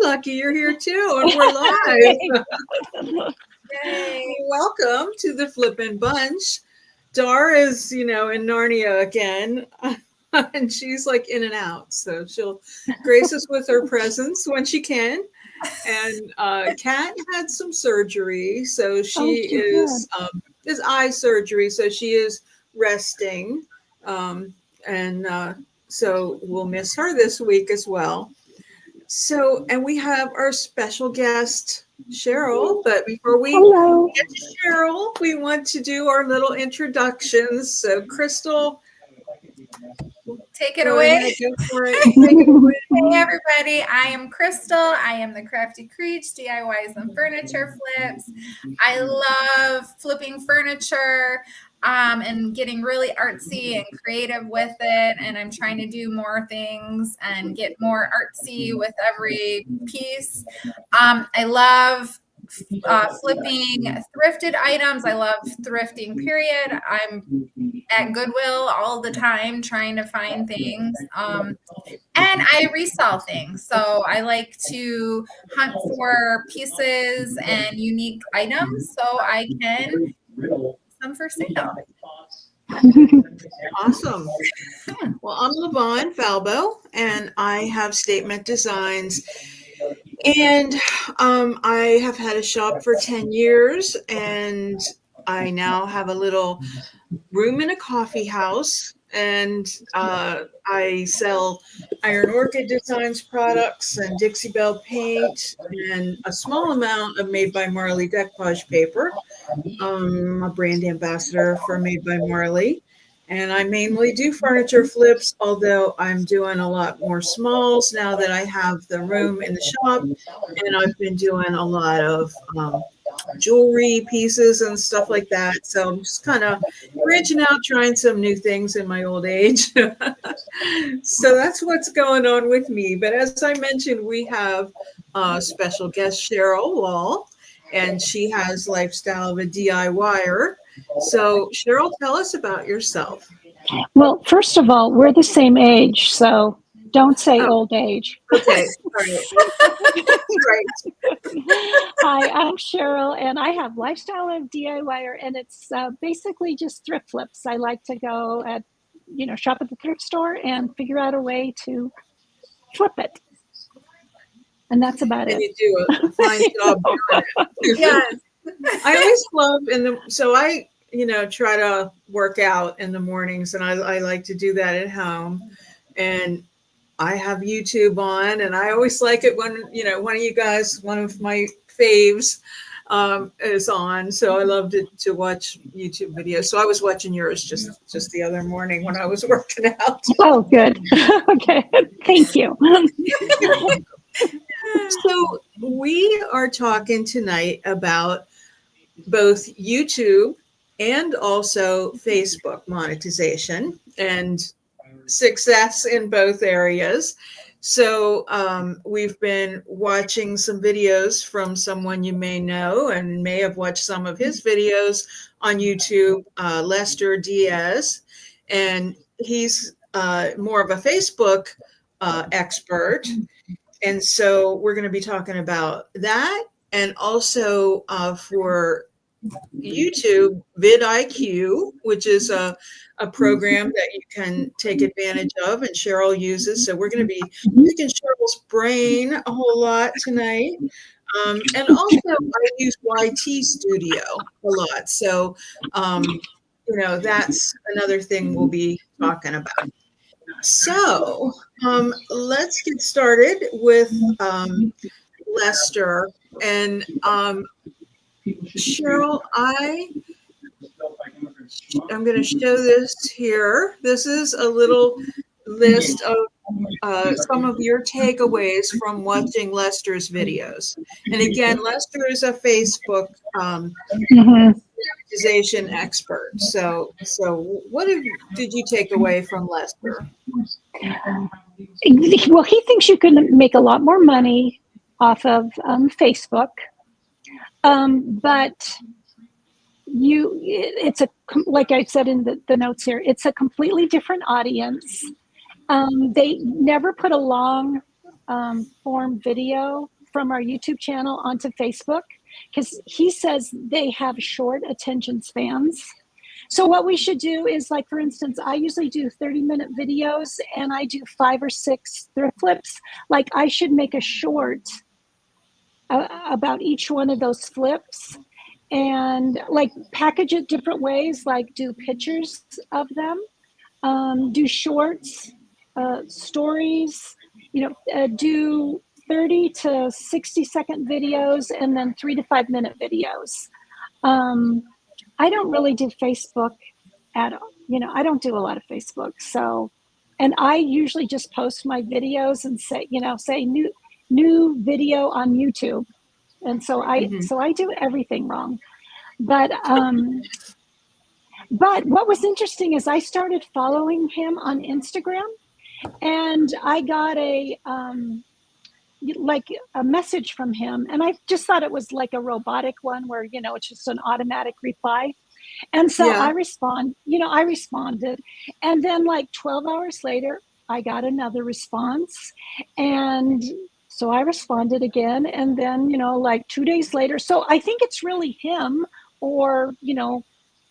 lucky you're here too, and we're live. Yay. Welcome to the Flippin' Bunch. Dar is, in Narnia again, and she's like in and out, so she'll grace us with her presence when she can. And Kat had some surgery, so she is eye surgery, so she is resting, and so we'll miss her this week as well. So, and we have our special guest, Cheryl. But before we get to Cheryl, we want to do our little introductions. So, Crystal, take it away. Go for it. Take it away. Hey, everybody. I am Crystal. I am the Crafty Creech, DIYs and furniture flips. I love flipping furniture. And getting really artsy and creative with it. And I'm trying to do more things and get more artsy with every piece. I love flipping thrifted items. I love thrifting, period. I'm at Goodwill all the time trying to find things. And I resell things. So I like to hunt for pieces and unique items so I can them for sale. Awesome. Well, I'm Levon Falbo, and I have Statement Designs. And I have had a shop for 10 years, and I now have a little room in a coffee house, and I sell Iron Orchid Designs products and Dixie Belle paint and a small amount of Made by Marley decoupage paper. I'm a brand ambassador for Made by Marley, and I mainly do furniture flips, although I'm doing a lot more smalls now that I have the room in the shop, and I've been doing a lot of jewelry pieces and stuff like that. So I'm just kind of branching out, trying some new things in my old age. So that's what's going on with me. But as I mentioned, we have special guest Cheryl Wall, and she has lifestyle of a DIYer. So Cheryl, tell us about yourself. Well, first of all, we're the same age, so don't say old age. Okay, all right. Right. Hi, I'm Cheryl, and I have lifestyle of DIYer, and it's basically just thrift flips. I like to go shop at the thrift store and figure out a way to flip it. And that's about it. And you do a fine job doing it. Yes. I always love so I try to work out in the mornings, and I like to do that at home, and I have YouTube on, and I always like it when one of you guys, one of my faves, is on. So I love to watch YouTube videos. So I was watching yours just the other morning when I was working out. Oh, good. Okay, thank you. So we are talking tonight about both YouTube and also Facebook monetization and success in both areas. So we've been watching some videos from someone you may know and may have watched some of his videos on YouTube, Lester Diaz, and he's more of a Facebook expert. And so we're going to be talking about that, and also for YouTube, Vid I.Q, which is a program that you can take advantage of, and Cheryl uses. So we're going to be picking Cheryl's brain a whole lot tonight. And also I use YT Studio a lot. So, that's another thing we'll be talking about. So let's get started with Lester. And Cheryl, I'm going to show this here. This is a little list of some of your takeaways from watching Lester's videos. And again, Lester is a Facebook monetization expert. So what did you take away from Lester? Well, he thinks you can make a lot more money off of Facebook, but it's like I said in the notes here, it's a completely different audience. They never put a long form video from our YouTube channel onto Facebook because he says they have short attention spans. So what we should do is, like, for instance, I usually do 30-minute videos and I do 5 or 6 thrift flips. Like, I should make a short about each one of those flips and like package it different ways, like do pictures of them, do shorts, stories, do 30 to 60-second videos and then 3 to 5 minute videos. I don't really do Facebook at all. I don't do a lot of Facebook. So, and I usually just post my videos and say new video on YouTube. And so I do everything wrong. But what was interesting is I started following him on Instagram, and I got a message from him, and I just thought it was like a robotic one where it's just an automatic reply. And so I responded, and then like 12 hours later I got another response, and so I responded again, and then like 2 days later. So I think it's really him, or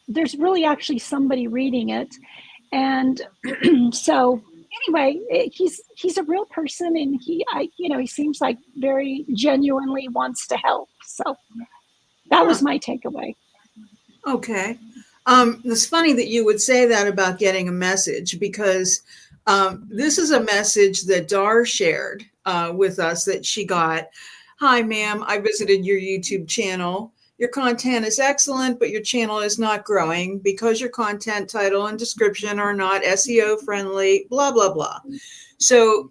there's really actually somebody reading it. And so anyway, he's a real person, and he seems like very genuinely wants to help. So that was my takeaway. Okay. It's funny that you would say that about getting a message, because this is a message that Dar shared with us that she got. Hi, ma'am. I visited your YouTube channel. Your content is excellent, but your channel is not growing because your content title and description are not SEO friendly, blah, blah, blah. So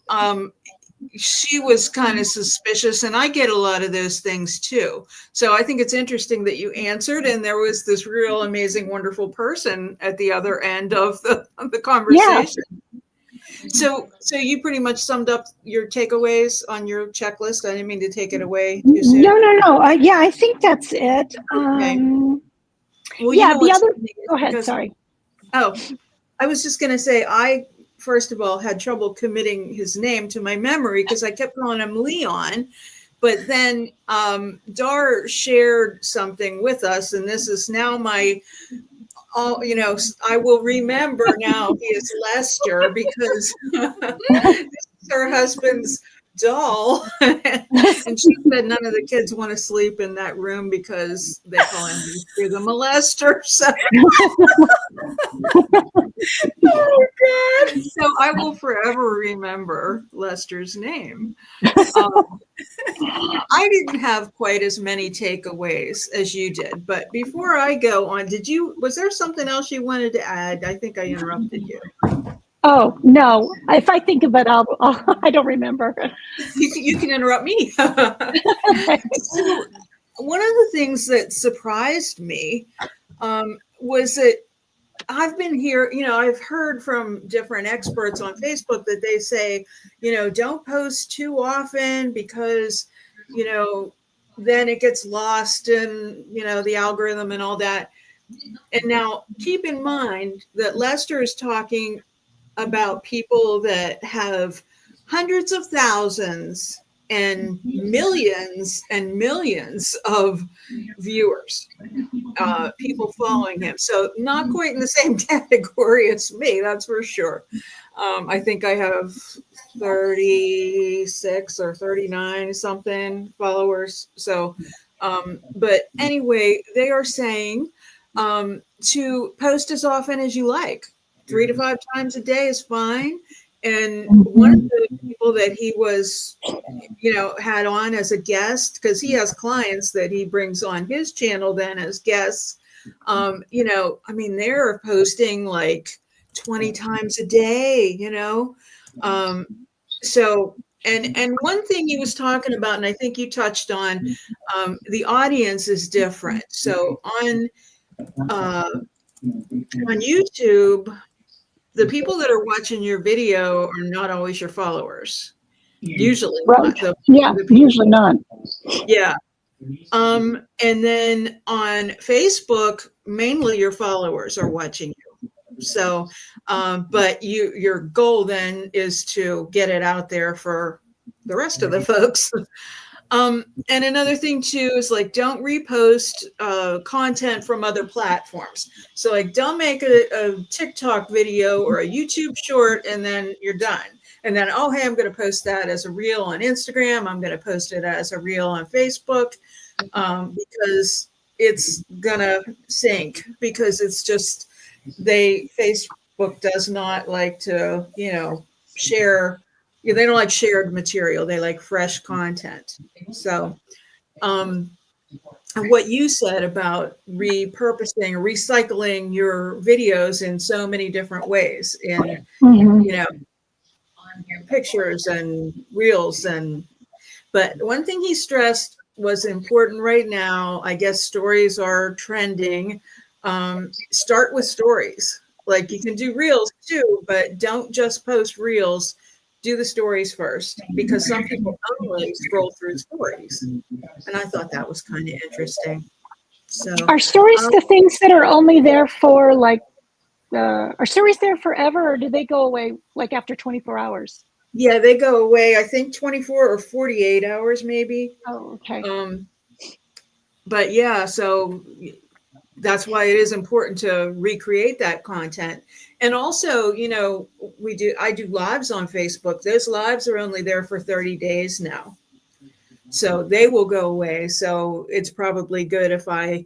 she was kind of suspicious, and I get a lot of those things too. So I think it's interesting that you answered, and there was this real amazing, wonderful person at the other end of the conversation. Yeah. So you pretty much summed up your takeaways on your checklist. I didn't mean to take it away too soon. No. Yeah, I think that's it. Okay. Well, yeah, the other. Go ahead. Sorry. Oh, I was just going to say, I first of all had trouble committing his name to my memory because I kept calling him Leon. But then Dar shared something with us, and this is now I will remember now he is Lester, because this is her husband's doll. And she said none of the kids want to sleep in that room because they call him the molester. So. Oh, God. So I will forever remember Lester's name. I didn't have quite as many takeaways as you did, but before I go on, was there something else you wanted to add? I think I interrupted you. Oh, no. If I think of it, I don't remember. You can interrupt me. So, one of the things that surprised me was that I've been here, I've heard from different experts on Facebook that they say, don't post too often because, then it gets lost in, the algorithm and all that. And now keep in mind that Lester is talking about people that have hundreds of thousands and millions of viewers, people following him. So not quite in the same category as me, that's for sure. I think I have 36 or 39 something followers. So, but anyway, they are saying to post as often as you like. 3 to 5 times a day is fine. And one of the people that he was, had on as a guest, because he has clients that he brings on his channel then as guests, they're posting like 20 times a day, So, and one thing he was talking about, and I think you touched on, the audience is different. So on YouTube, the people that are watching your video are not always your followers. Usually right. not. Usually not. Yeah. And then on Facebook, mainly your followers are watching you. So, but your goal then is to get it out there for the rest of the folks. And another thing too is like, don't repost content from other platforms. So like, don't make a TikTok video or a YouTube short and then you're done. And then, oh, hey, I'm going to post that as a reel on Instagram. I'm going to post it as a reel on Facebook, because it's going to sink, because it's just, Facebook does not like to, share. They don't like shared material. They like fresh content. So, and what you said about repurposing or recycling your videos in so many different ways, in pictures and reels, but one thing he stressed was important right now. I guess stories are trending. Start with stories. Like, you can do reels too, but don't just post reels. Do the stories first, because some people only scroll through stories. And I thought that was kind of interesting. So, are stories the things that are only there for like, are stories there forever, or do they go away like after 24 hours? yeah, they go away, I think 24 or 48 hours maybe. Oh, okay. But yeah, so that's why it is important to recreate that content. And also, I do lives on Facebook. Those lives are only there for 30 days now. So they will go away. So it's probably good if I,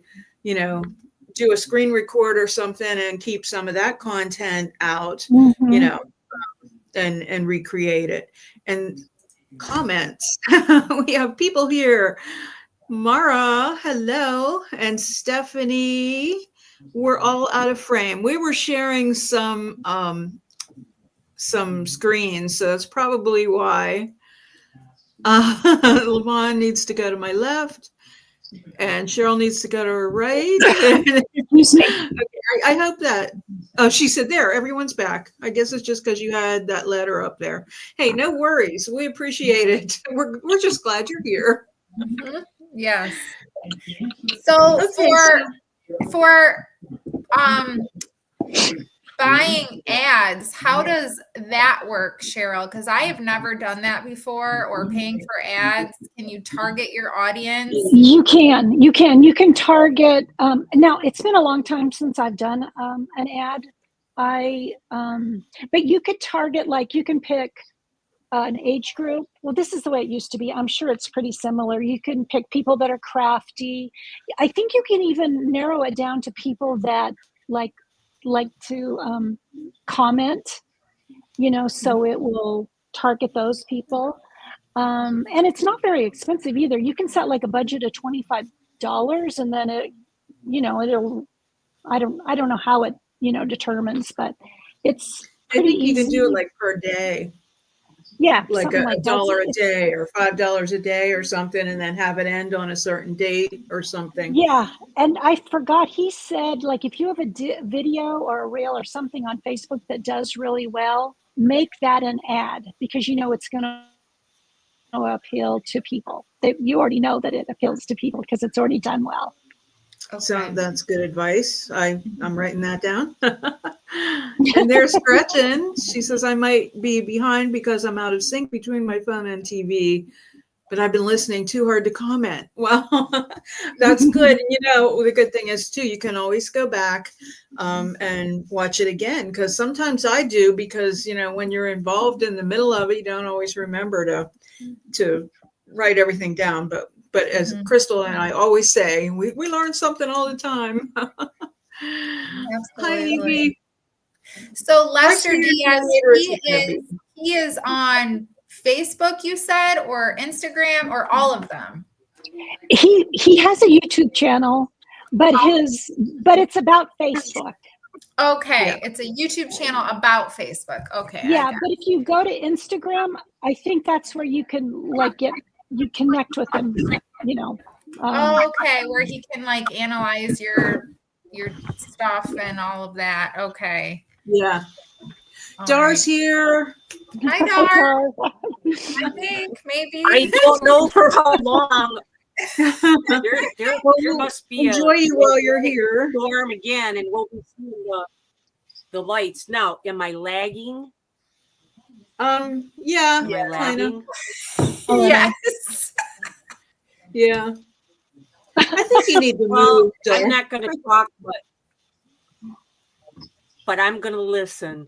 do a screen record or something and keep some of that content out, and recreate it. And comments. We have people here. Mara, hello, and Stephanie. We're all out of frame. We were sharing some screens, so that's probably why. Levon needs to go to my left, and Cheryl needs to go to her right. Excuse me. Okay, I hope that. Oh, she said there. Everyone's back. I guess it's just because you had that letter up there. Hey, no worries. We appreciate it. We're just glad you're here. Mm-hmm. Yes. So okay, for buying ads, how does that work, Cheryl? Because I have never done that before, or paying for ads. Can you target your audience? You can target. Now, it's been a long time since I've done an ad. But you could target, like, you can pick an age group. Well, this is the way it used to be. I'm sure it's pretty similar. You can pick people that are crafty. I think you can even narrow it down to people that like to comment, so it will target those people. And it's not very expensive either. You can set like a budget of $25, and then it'll, I don't know how it, determines, but it's pretty I think you easy. can do it like per day. Yeah, like a $1 a day or $5 a day or something, and then have it end on a certain date or something. Yeah, and I forgot, he said, like, if you have a video or a reel or something on Facebook that does really well, make that an ad, because it's going to appeal to people. You already know that it appeals to people because it's already done well. Okay. So that's good advice. I'm writing that down. And there's Gretchen. She says, I might be behind because I'm out of sync between my phone and TV, but I've been listening too hard to comment. Well, that's good. And the good thing is too, you can always go back and watch it again, because sometimes I do, because when you're involved in the middle of it, you don't always remember to write everything down. But as Crystal and I always say, we learn something all the time. Hi, Evie. So Lester Diaz, he is on Facebook, you said, or Instagram, or all of them? He has a YouTube channel, but it's about Facebook. Okay, yeah. It's a YouTube channel about Facebook. Okay. Yeah, but if you go to Instagram, I think that's where you can you connect with him, okay, where he can analyze your stuff and all of that. Okay. Yeah. Dar's here. Hi, Dar. I think maybe. I don't know for how long. there must be enjoy you while you're here. Storm again, and we'll be seeing the lights. Now, am I lagging? Yeah. Am I lagging? Yes. Yeah. I think you need to Well, move. I'm not going to talk, but I'm going to listen.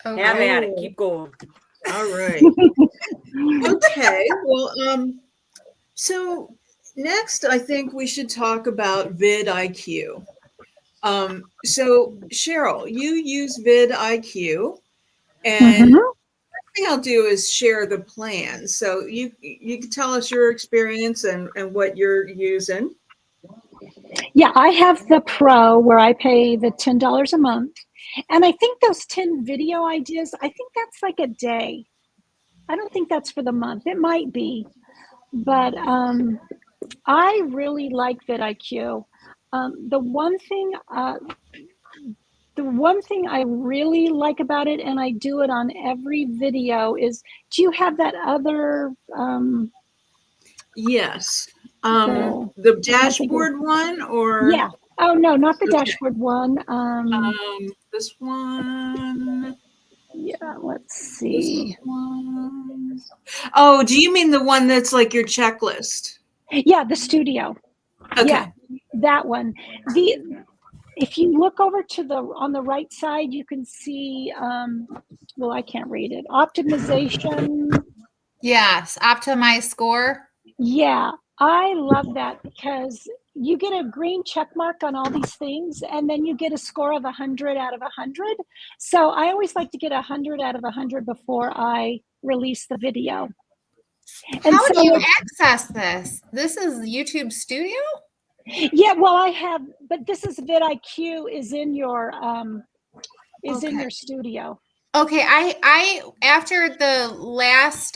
Okay. Have at it. Keep going. All right. Okay. Well, so next I think we should talk about Vid I.Q. So Cheryl, you use Vid I.Q, and Mhm. thing I'll do is share the plan. So you can tell us your experience and what you're using. Yeah, I have the pro where I pay the $10 a month. And I think those 10 video ideas, I think that's like a day. I don't think that's for the month. It might be. But I really like vidIQ. The one thing I really like about it, and I do it on every video, is do you have that other Yes. the The I can't think of dashboard one or yeah. Oh no, not the okay. dashboard one. This one. Yeah, let's This see. one. Oh, do you mean the one that's like your checklist? Yeah, the studio. Yeah, Okay. that one. The if you look over to the on the right side, you can see well, I can't read it. Optimization. Yes, optimize score. Yeah, I love that because you get a green check mark on all these things, and then you get a score of 100 out of 100. So I always like to get 100 out of 100 before I release the video. And How so, do you access this? This is YouTube Studio? yeah, well, I have, but this is vidIQ is in your Okay. in your studio. Okay, I after the last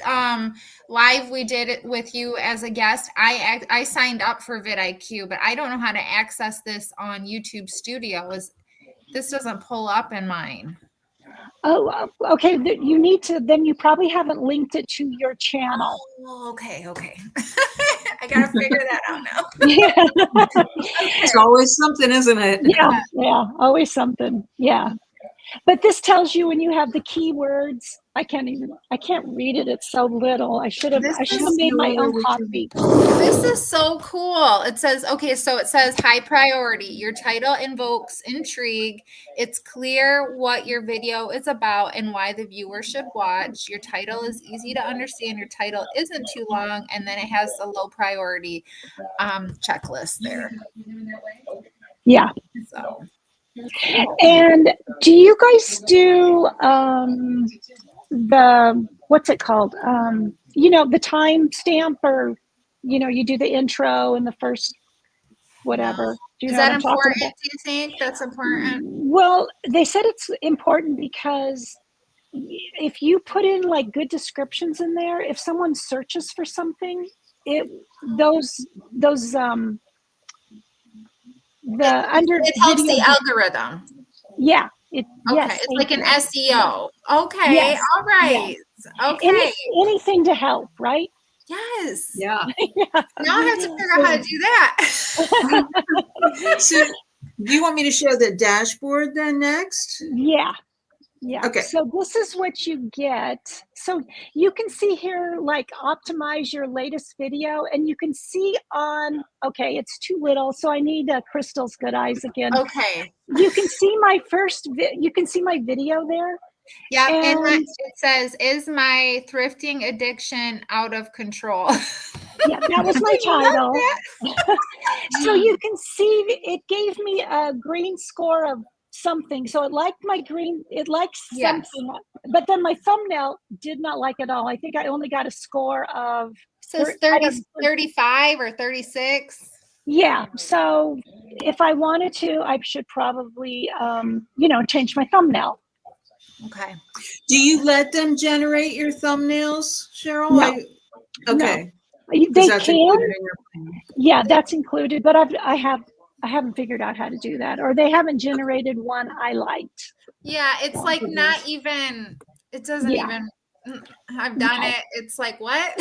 live we did it with you as a guest, I signed up for vidIQ, but I don't know how to access this on YouTube Studio. This doesn't pull up in mine. Oh, okay. You need to. Then you probably haven't linked it to your channel. Oh, okay. I gotta figure that out now. Yeah. It's always something, isn't it? Yeah. Always something. Yeah. But this tells you when you have the keywords. I can't read it. It's so little. I should have made my own copy. This is so cool. It says, okay, so it says high priority. Your title invokes intrigue. It's clear what your video is about and why the viewer should watch. Your title is easy to understand. Your title isn't too long. And then it has a low priority checklist there. Yeah. So. And do you guys do the what's it called? The time stamp, or you do the intro and the first whatever. Do you Is know what that I'm talking important? about? Do you think that's important? Well, they said it's important because if you put in like good descriptions in there, if someone searches for something, those It helps the algorithm. Yeah. Okay, Yes, it's like an you. SEO. Okay, Yes, all right. yes. Okay. Anything to help, right? Yes. Yeah. Now I have to figure out how to do that. So do you want me to show the dashboard then next? Yeah. Okay. So this is what you get. So you can see here, like, optimize your latest video, and you can see okay, it's too little. So I need Crystal's good eyes again. Okay. You can see my you can see my video there. Yep. And And it says, is my thrifting addiction out of control? yeah, that was my title. So you can see it gave me a green score of something. So it liked my green, it likes something, but then my thumbnail did not like it all. I think I only got a score of So 35 or 36. Yeah. So if I wanted to, I should probably, change my thumbnail. Okay. Do you let them generate your thumbnails, Cheryl? No. Okay. No. They that's can. included in your plan. Yeah, that's included, but I haven't figured out how to do that, or they haven't generated one I liked. Yeah, it's like not even, it doesn't even, I've done it. It's like, what?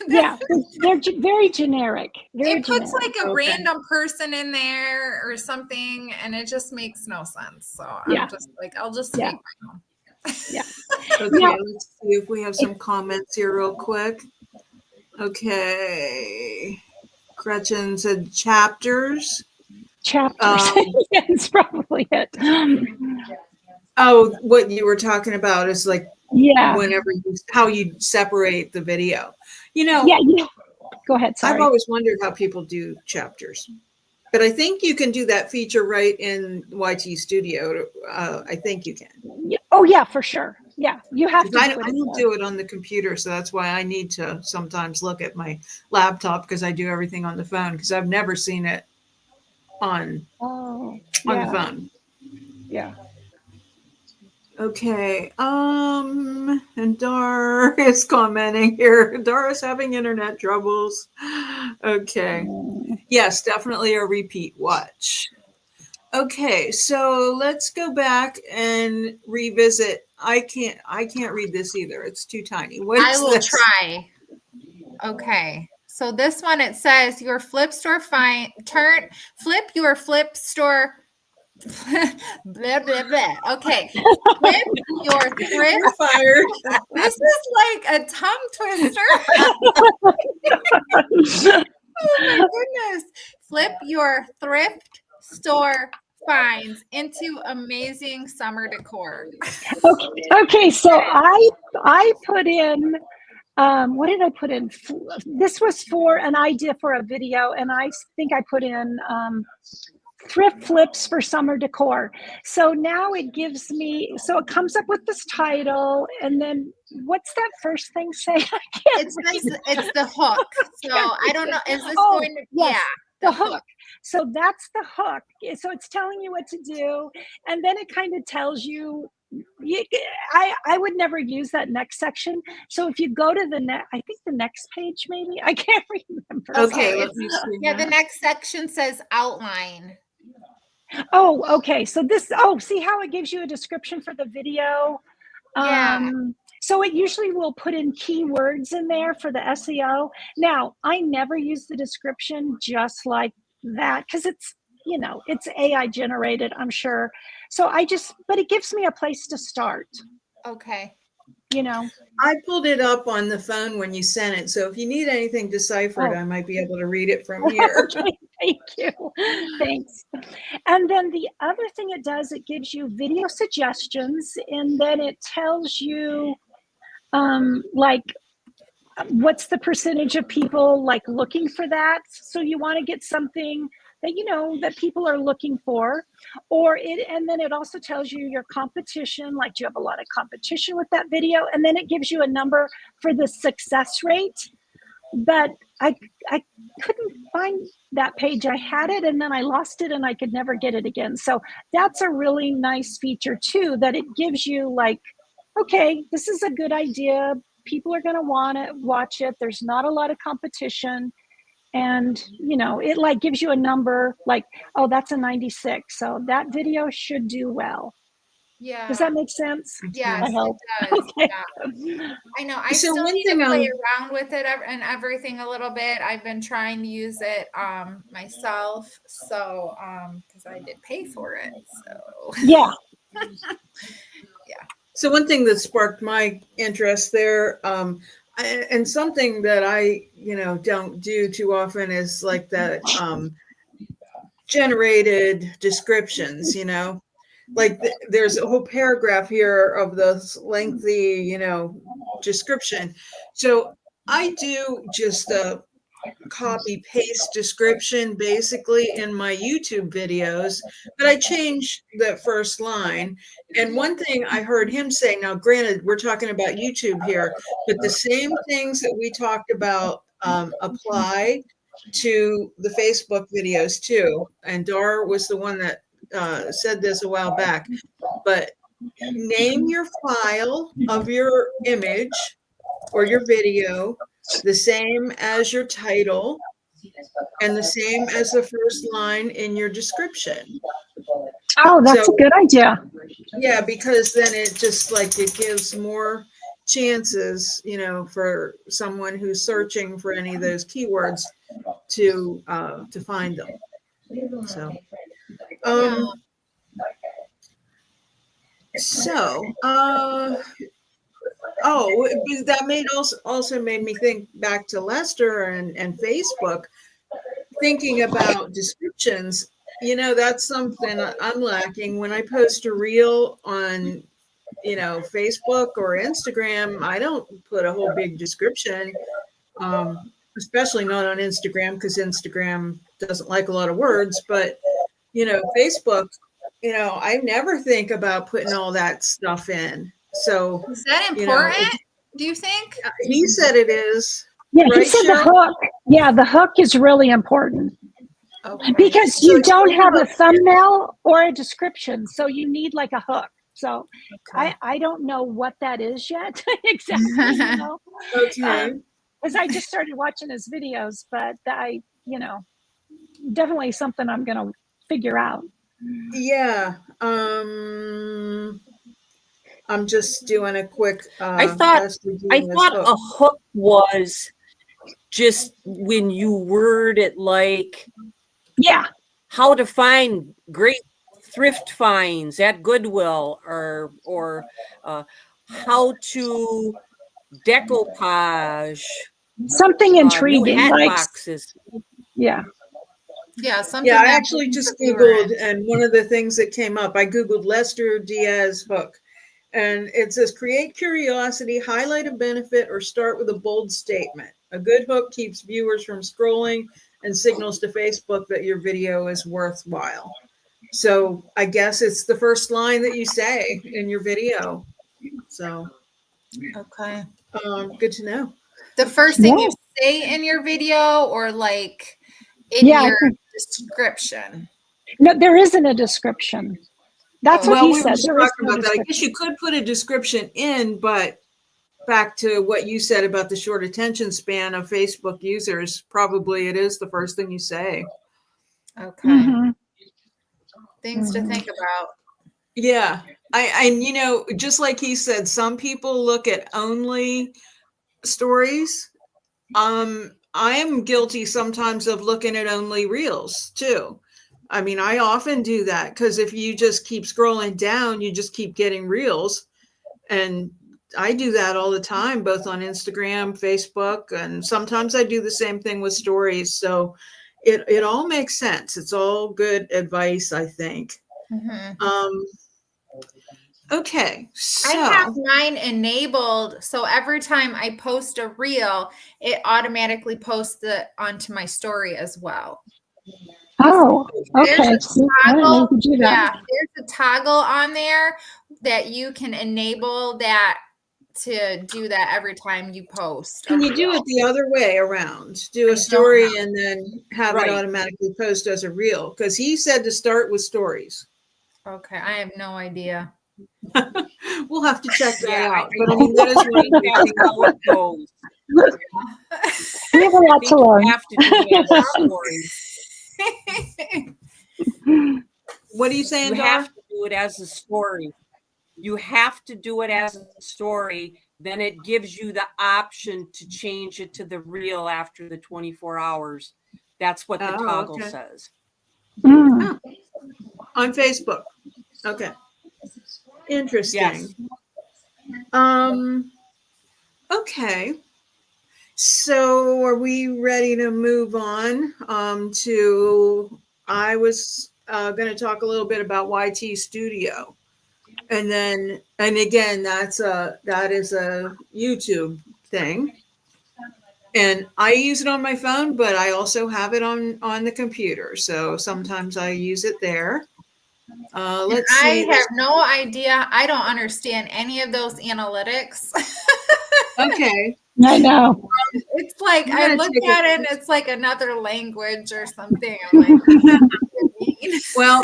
Yeah, they're very generic. It puts like a random person in there or something, and it just makes no sense. So I'm just like, I'll just make my own. Yeah. Okay, let's see if we have some comments here real quick. Okay. Gretchen said chapters. Chapters. Yeah, it's probably it. Oh, what you were talking about is like Yeah. whenever how you separate the video. Yeah. Go ahead. Sorry. I've always wondered how people do chapters, but I think you can do that feature right in YT Studio. I think you can. Oh yeah, for sure. Yeah, you have to. I don't do it on the computer, so that's why I need to sometimes look at my laptop because I do everything on the phone because I've never seen it on the phone. Yeah. Okay. And Dar is commenting here. Dar is having internet troubles. Okay. Yes, definitely a repeat watch. Okay, so let's go back and revisit. I can't read this either. It's too tiny. What I is will this? try. Okay. So this one, it says your flip store flip your flip store. Blah, blah, blah. Okay. Flip your thrift. You're fired. This is like a tongue twister. Oh my goodness. Flip your thrift store finds into amazing summer decor. Okay, so I put in what did I put in? This was for an idea for a video, and I think I put in thrift flips for summer decor. So now it gives me, so it comes up with this title, and then what's that first thing say? It's the hook. So I don't know. Is this going to? Yes, Yeah, the hook. So that's the hook. So it's telling you what to do, and then it kind of tells you. I would never use that next section. So if you go to the I think the next page, maybe I can't remember. Okay, let me see. Yeah, the next section says outline. Oh, okay. So this, see how it gives you a description for the video? Yeah. So it usually will put in keywords in there for the SEO. Now, I never use the description just like that because it's, it's AI generated, I'm sure. So but it gives me a place to start. Okay. I pulled it up on the phone when you sent it. So if you need anything deciphered, I might be able to read it from here. Okay, thank you. Thanks. And then the other thing it does, it gives you video suggestions, and then it tells you like what's the percentage of people like looking for that. So you want to get something that that people are looking for, and then it also tells you your competition, like do you have a lot of competition with that video, and then it gives you a number for the success rate. But I couldn't find that page. I had it and then I lost it and I could never get it again. So that's a really nice feature too, that it gives you like, okay, this is a good idea. People are going to want to watch it. There's not a lot of competition. And, it like gives you a number like, oh, that's a 96. So that video should do well. Yeah. Does that make sense? Yes, I hope. it does. Okay. Yeah. I know. I So still one need to thing play around with it and everything a little bit. I've been trying to use it myself. So because I did pay for it. So Yeah. Yeah. So one thing that sparked my interest there, and something that I, don't do too often is like the generated descriptions, like there's a whole paragraph here of this lengthy, description. So I do just a copy paste description basically in my YouTube videos, but I change the first line. And one thing I heard him say, now granted, we're talking about YouTube here, but the same things that we talked about apply to the Facebook videos too. And Dar was the one that said this a while back, but name your file of your image or your video the same as your title and the same as the first line in your description. Oh, that's a good idea. Yeah, because then it just like it gives more chances, for someone who's searching for any of those keywords to find them. So, that also made me think back to Lester and Facebook. thinking about descriptions, that's something I'm lacking. When I post a reel on, Facebook or Instagram, I don't put a whole big description, especially not on Instagram because Instagram doesn't like a lot of words. But, Facebook, I never think about putting all that stuff in. So, Is that you know, important? Do you think? he said it is. Yeah, he Right, said the Cheryl? hook. Yeah, the hook is really important Okay. because So you don't explain have a about- thumbnail or a description, so you need like a hook. So Okay. I don't know what that is yet exactly, Okay. because I just started watching his videos, but definitely something I'm going to figure out. Yeah. I'm just doing a quick. I thought hook. a hook was just when you word it like Yeah, how to find great thrift finds at Goodwill, or how to decoupage something new intriguing, hat like boxes. yeah. Yeah, something. Yeah, I that actually brings just the viewer Googled, in. and one of the things that came up, I Googled Lester Diaz hook, and it says create curiosity, highlight a benefit, or start with a bold statement. A good hook keeps viewers from scrolling and signals to Facebook that your video is worthwhile. So I guess it's the first line that you say in your video. So Okay. good to know. The first thing you Yeah. say in your video, or like in Yeah, I your think- description? No, there isn't a description. That's what Well, he we were said. just There is talking no about that. I guess description. you could put a description in, but back to what you said about the short attention span of Facebook users, probably it is the first thing you say. Okay. Mhm. Things to think about. Yeah. I just like he said, some people look at only stories. I am guilty sometimes of looking at only reels too. I mean, I often do that because if you just keep scrolling down, you just keep getting reels. And I do that all the time, both on Instagram, Facebook, and sometimes I do the same thing with stories. So it all makes sense. It's all good advice, I think. Mhm. Okay, I have so mine enabled, so every time I post a reel, it automatically posts it onto my story as well. Oh, There's okay. a See, I didn't know you toggle. could do that. Yeah, there's a toggle on there that you can enable that to do that every time you post. can you do it the other way around? Do I a don't story know. and then have Right. it automatically post as a reel? Because he said to start with stories. Okay, I have no idea. We'll have to check that Yeah, out. But I mean, that is one of the That's how it goes. We have a I lot think to you learn. have to do it as a story. What are you saying, You Dar? have to do it as a story. You have to do it as a story. Then it gives you the option to change it to the reel after the 24 hours. That's what the Oh, toggle okay. says. Mm. On Facebook. Okay. Interesting. Yes. Okay. So are we ready to move on to I was going to talk a little bit about YT Studio. And again, that is a YouTube thing. And I use it on my phone, but I also have it on the computer. So sometimes I use it there. Let's see. I have no idea. I don't understand any of those analytics. Okay. I know. It's like I'm I gonna look take at it and it's like another language or something. I'm like, what does it mean? Well,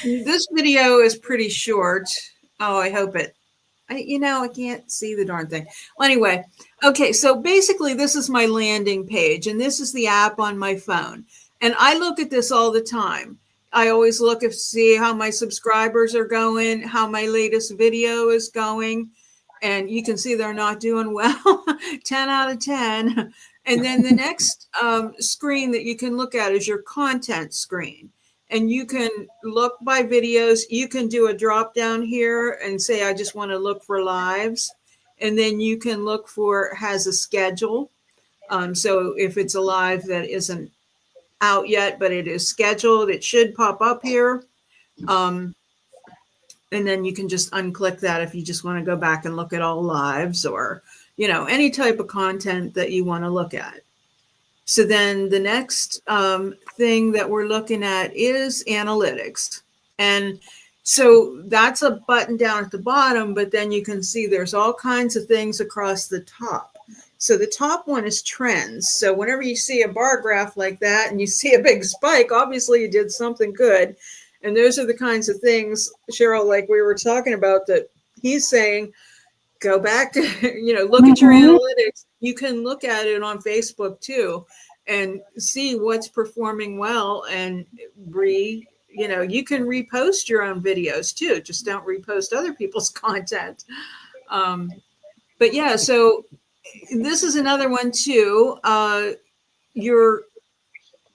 this video is pretty short. Oh, I hope it. I can't see the darn thing. Well, anyway, okay. So basically, this is my landing page, and this is the app on my phone. And I look at this all the time. I always look to see how my subscribers are going, how my latest video is going, and you can see they're not doing well. 10 out of 10. And then the next screen that you can look at is your content screen. And you can look by videos. You can do a drop down here and say, I just want to look for lives. And then you can look for has a schedule. So if it's a live that isn't out yet, but it is scheduled. It should pop up here. And then you can just unclick that if you just want to go back and look at all lives or, any type of content that you want to look at. So then the next thing that we're looking at is analytics. And so that's a button down at the bottom, but then you can see there's all kinds of things across the top. So the top one is trends. So whenever you see a bar graph like that and you see a big spike, obviously you did something good. And those are the kinds of things, Cheryl, like we were talking about, that he's saying, go back to, look at your analytics. You can look at it on Facebook too and see what's performing well, and you can repost your own videos too. Just don't repost other people's content. But yeah, so this is another one too.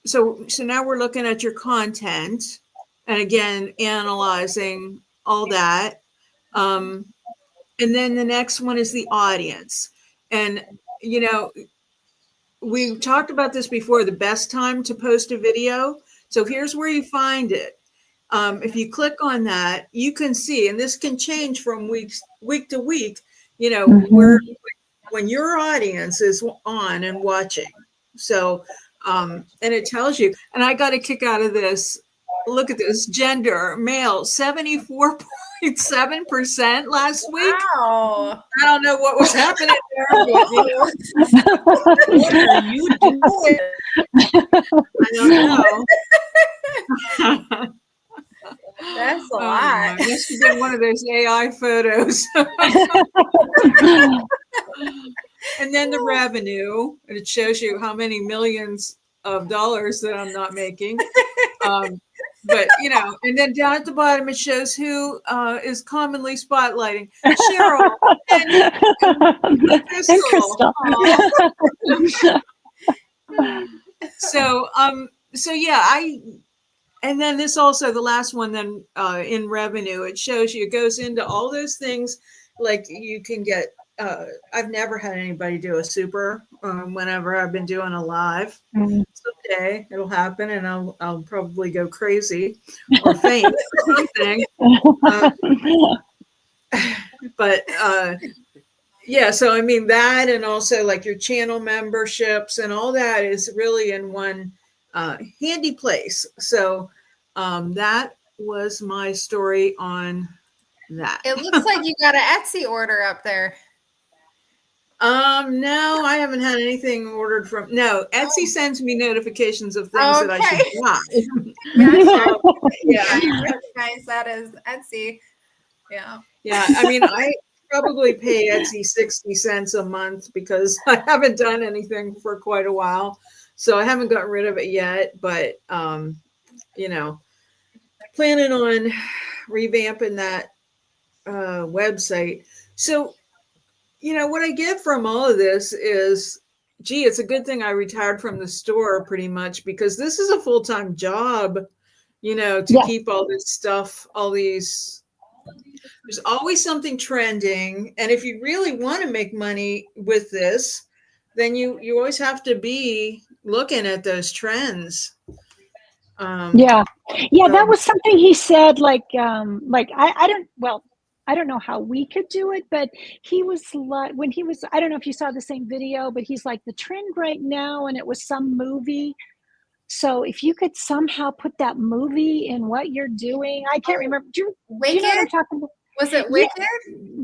So now we're looking at your content, and again, analyzing all that. And then the next one is the audience. And, we talked about this before, the best time to post a video. So here's where you find it. If you click on that, you can see, and this can change from week to week, when your audience is on and watching. So, and it tells you, and I got a kick out of this. Look at this, gender, male, 74.7% last week. Wow. I don't know what was happening there. But, What are you doing? I don't know. That's a lot. It must have been one of those AI photos. And then the revenue, and it shows you how many millions of dollars that I'm not making. But, and then down at the bottom, it shows who is commonly spotlighting. Cheryl and Crystal. So yeah, and then this also, the last one then in revenue, it shows you, it goes into all those things. Like you can get, I've never had anybody do a super whenever I've been doing a live. Someday it'll happen and I'll probably go crazy or faint or something. But yeah, so I mean that, and also like your channel memberships and all that is really in one handy place. So that was my story on that. It looks like you got an Etsy order up there. No, I haven't had anything ordered from. No, Etsy sends me notifications of things that I should buy. Yeah, I recognize that as Etsy. Yeah. Yeah, I mean, I probably pay Etsy 60 cents a month because I haven't done anything for quite a while. So I haven't gotten rid of it yet, but planning on revamping that website. So what I get from all of this is, gee, it's a good thing I retired from the store pretty much, because this is a full-time job, to keep all this stuff, there's always something trending. And if you really want to make money with this, then you always have to be looking at those trends. That was something he said, I don't know how we could do it, but he was like, I don't know if you saw the same video, but he's like, the trend right now, and it was some movie. So if you could somehow put that movie in what you're doing, I can't remember. Do you know what I'm talking about? Was it Wicked?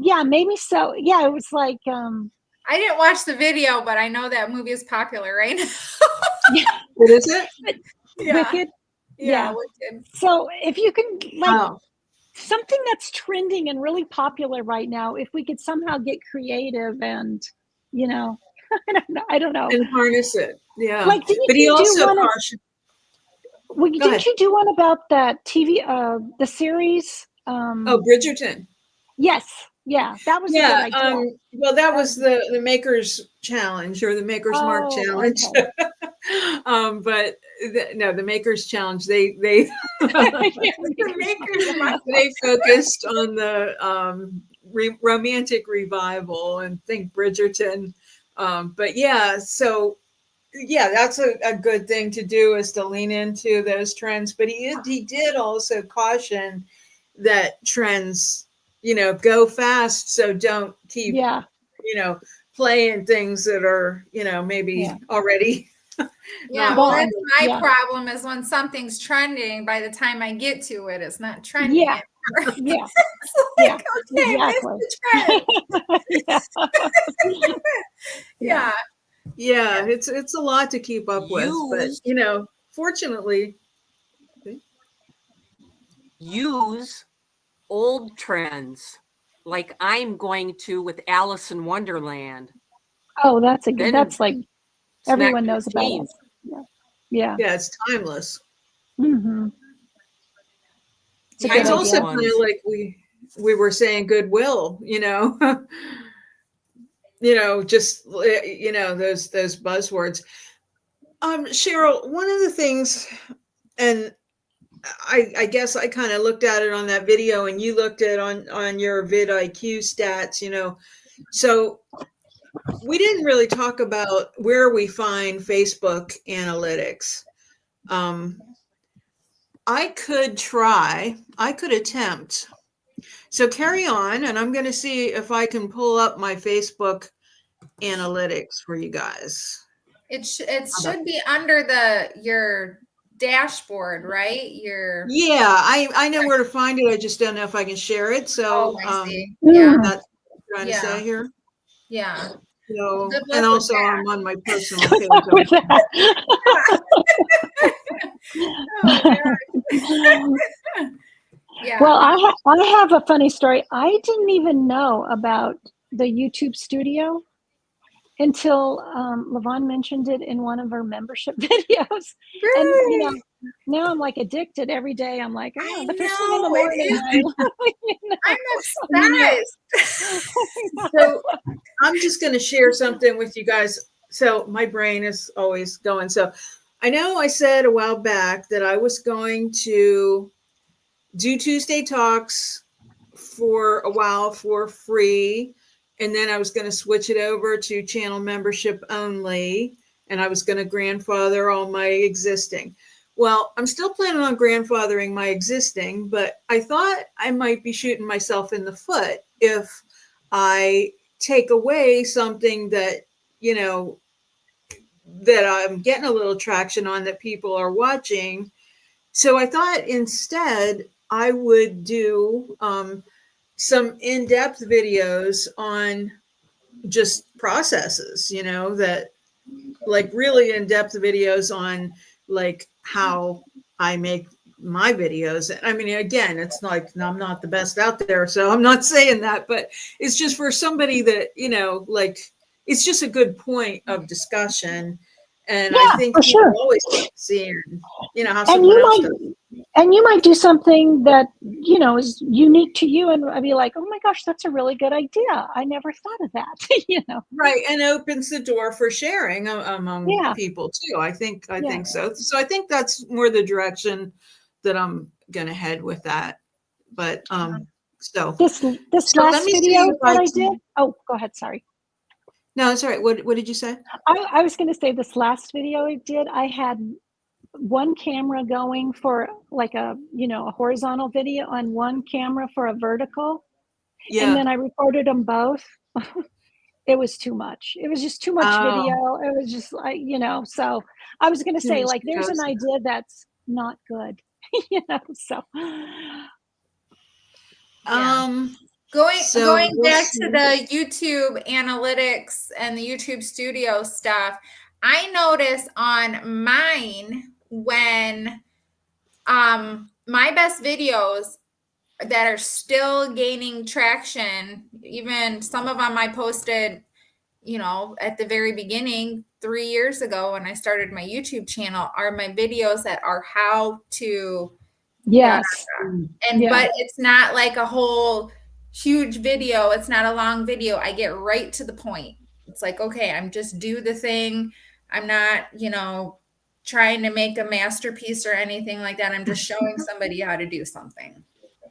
Yeah, maybe so. Yeah, it was like. I didn't watch the video, but I know that movie is popular right now. What is it? Wicked. Yeah, Wicked. So if you can something that's trending and really popular right now, if we could somehow get creative and, I don't know. And harness it. Yeah. Like, but he also didn't you do one about that TV, the series? Bridgerton. Yes. Yeah. That was a good idea. Well, that was the Maker's Challenge, or the Maker's Mark Challenge. Okay. But the Maker's Challenge, they The Maker's Mark. They focused on the romantic revival and think Bridgerton. But yeah, so yeah, that's a good thing to do, is to lean into those trends. But he did also caution that trends, go fast. So don't keep, Yeah. playing things that are, maybe already Yeah, not well, Well, that's popular. my yeah. problem is when something's trending, by the time I get to it, it's not trending Yeah. anymore. Yeah. It's Yeah. like, okay, missed Exactly. the trend. Yeah. Yeah. Yeah, it's a lot to keep up with, but Use fortunately, use old trends like I'm going to with Alice in Wonderland. Oh, that's a good. Then That's like it's not everyone going knows to about change. it. Yeah. Yeah. yeah, it's timeless. Mm-hmm. It's a I good It's know also idea. kind of like we were saying goodwill, just those buzzwords. Cheryl, one of the things, and I guess I kind of looked at it on that video, and you looked at on your Vid I.Q stats, so we didn't really talk about where we find Facebook analytics. I could attempt. So carry on, and I'm going to see if I can pull up my Facebook analytics for you guys. It should be under your dashboard, right? Yeah, I know where to find it. I just don't know if I can share it. Oh, So I see. Yeah. Mm. that's what I'm trying to Yeah. say here. Yeah. So, Good and luck with also that. I'm on my personal Good page. luck with that. Oh, yeah. Well, I have a funny story. I didn't even know about the YouTube Studio until Levon mentioned it in one of her membership videos. And Really? now I'm like addicted every day. I'm like, I the first thing in the know it morning. is. I'm obsessed. So I'm just going to share something with you guys. So my brain is always going. So I know I said a while back that I was going to do Tuesday Talks for a while for free. And then I was going to switch it over to channel membership only. And I was going to grandfather all my existing. Well, I'm still planning on grandfathering my existing, but I thought I might be shooting myself in the foot if I take away something that, that I'm getting a little traction on, that people are watching. So I thought instead I would do some in-depth videos on just processes, that like really in-depth videos on like how I make my videos. I mean, again, it's like I'm not the best out there, so I'm not saying that, but it's just for somebody that, like it's just a good point of discussion. And I Yeah, think for people sure. always like seeing, how And someone else does. you might do something that is unique to you, and I'd be like, oh my gosh, that's a really good idea. I never thought of that. Right, and opens the door for sharing among Yeah. people too. I think Yeah. so. So I think that's more the direction that I'm gonna head with that. But so This so last let me see video if that I can. did. Oh, go ahead. Sorry. No, it's all right. What did you say? I was going to say this last video I did, I had one camera going for like a horizontal video on one camera for a vertical. Yeah. And then I recorded them both. It was too much. It was just too much video. It was just like, so I was going to say, like, there's an idea that's not good, so. Going back to the YouTube analytics and the YouTube Studio stuff, I notice on mine when my best videos that are still gaining traction, even some of them I posted, at the very beginning 3 years ago when I started my YouTube channel, are my videos that are how to. Yes. But it's not like a whole huge video. It's not a long video. I get right to the point. It's like, okay, I'm just do the thing. I'm not, trying to make a masterpiece or anything like that. I'm just showing somebody how to do something.